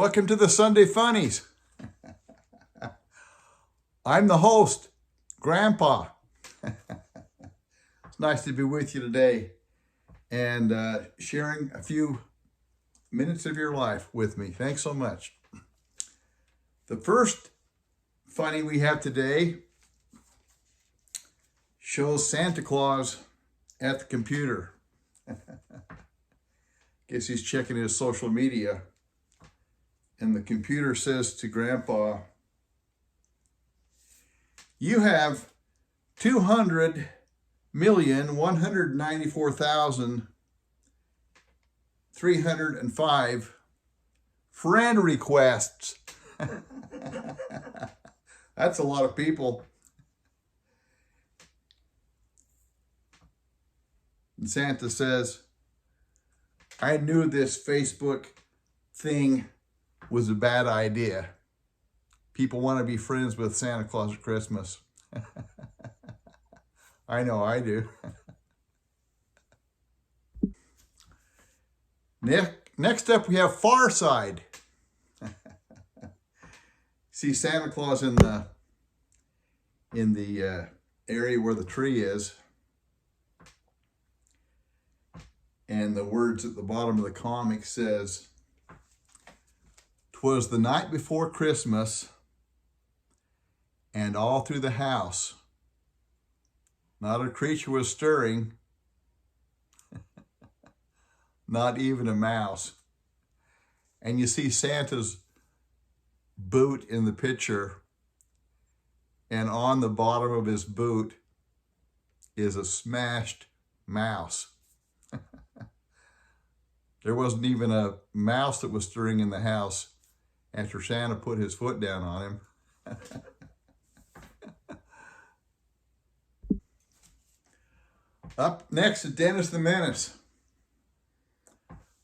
Welcome to the Sunday Funnies. I'm the host, Grandpa. It's nice to be with you today and sharing a few minutes of your life with me. Thanks so much. The first funny we have today shows Santa Claus at the computer. Guess he's checking his social media. And the computer says to Grandpa, "You have 200,194,305 friend requests." That's a lot of people. And Santa says, "I knew this Facebook thing was a bad idea. People want to be friends with Santa Claus at Christmas." I know I do. Next up, we have Far Side. See Santa Claus in the area where the tree is, and the words at the bottom of the comic says, "'Twas the night before Christmas, and all through the house, not a creature was stirring, not even a mouse." And you see Santa's boot in the picture, and on the bottom of his boot is a smashed mouse. There wasn't even a mouse that was stirring in the house after Santa put his foot down on him. Up next is Dennis the Menace,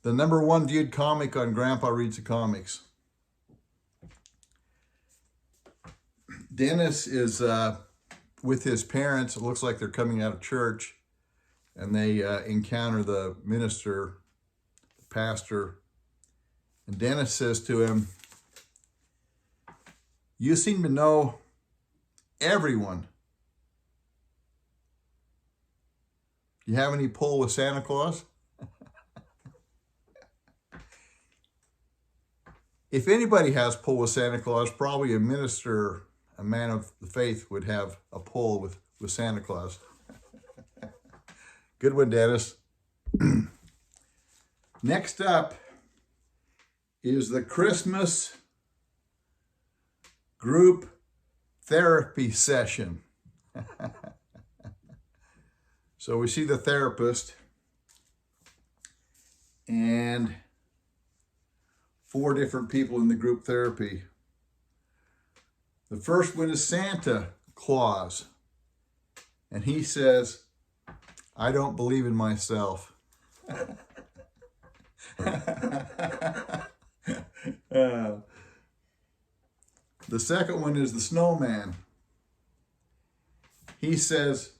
the #1 viewed comic on Grandpa Reads the Comics. Dennis is with his parents. It looks like they're coming out of church, and they encounter the minister, the pastor, and Dennis says to him, "You seem to know everyone. Do you have any pull with Santa Claus?" If anybody has pull with Santa Claus, probably a minister, a man of the faith, would have a pull with Santa Claus. Good one, Dennis. Next up is the Christmas group therapy session. So we see the therapist and 4 different people in the group therapy. The first one is Santa Claus, and he says, "I don't believe in myself." The second one is the snowman. He says,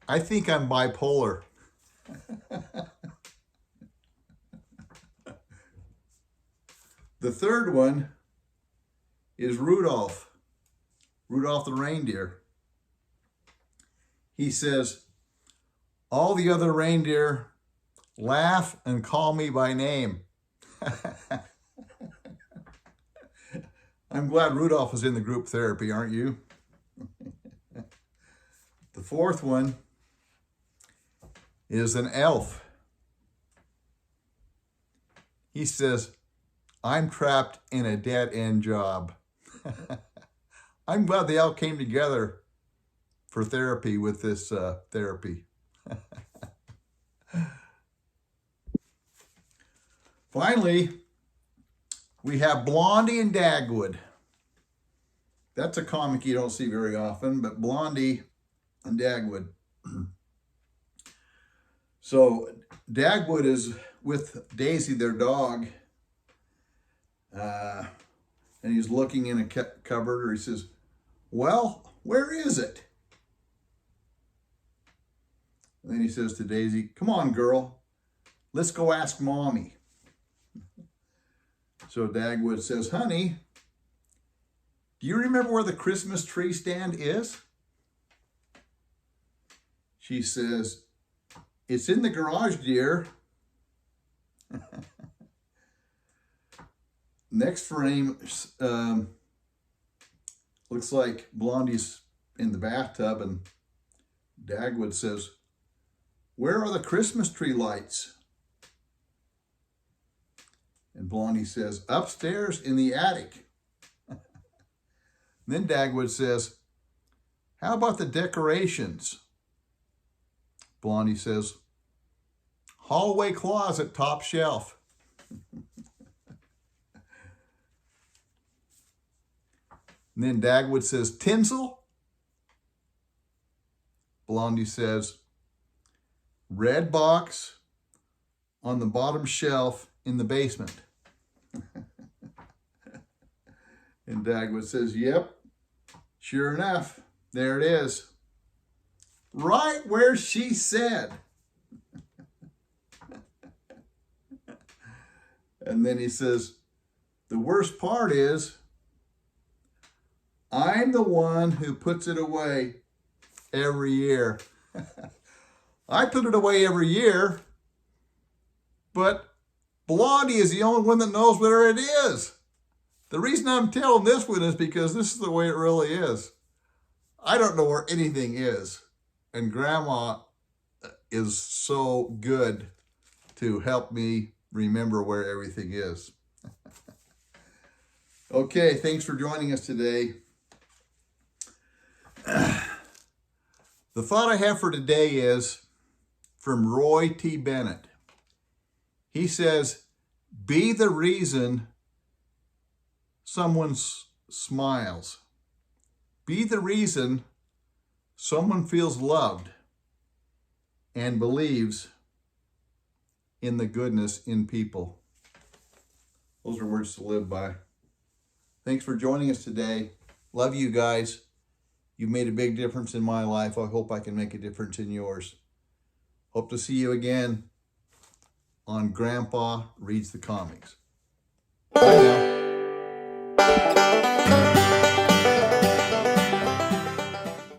"I think I'm bipolar." The third one is Rudolph the reindeer. He says, "All the other reindeer laugh and call me by name." I'm glad Rudolph is in the group therapy, aren't you? The fourth one is an elf. He says, "I'm trapped in a dead-end job." I'm glad they all came together for therapy with this therapy. Finally, we have Blondie and Dagwood. That's a comic you don't see very often, but Blondie and Dagwood. So Dagwood is with Daisy, their dog, and he's looking in a cupboard, or he says, "Well, where is it?" And then he says to Daisy, "Come on, girl, let's go ask Mommy." So Dagwood says, honey, do you remember where the Christmas tree stand is? She says, it's in the garage, dear. Next frame, looks like Blondie's in the bathtub, and Dagwood says, where are the Christmas tree lights? And Blondie says, upstairs in the attic. Then Dagwood says, how about the decorations? Blondie says, hallway closet, top shelf. And then Dagwood says, tinsel? Blondie says, red box on the bottom shelf in the basement. And Dagwood says, yep, sure enough, there it is. Right where she said. And then he says, the worst part is, I'm the one who puts it away every year. I put it away every year, but Blondie is the only one that knows where it is. The reason I'm telling this one is because this is the way it really is. I don't know where anything is. And Grandma is so good to help me remember where everything is. Okay, thanks for joining us today. The thought I have for today is from Roy T Bennett. He says, be the reason someone smiles. Be the reason someone feels loved and believes in the goodness in people. Those are words to live by. Thanks for joining us today. Love you guys. You've made a big difference in my life. I hope I can make a difference in yours. Hope to see you again on Grandpa Reads the Comics. Bye now.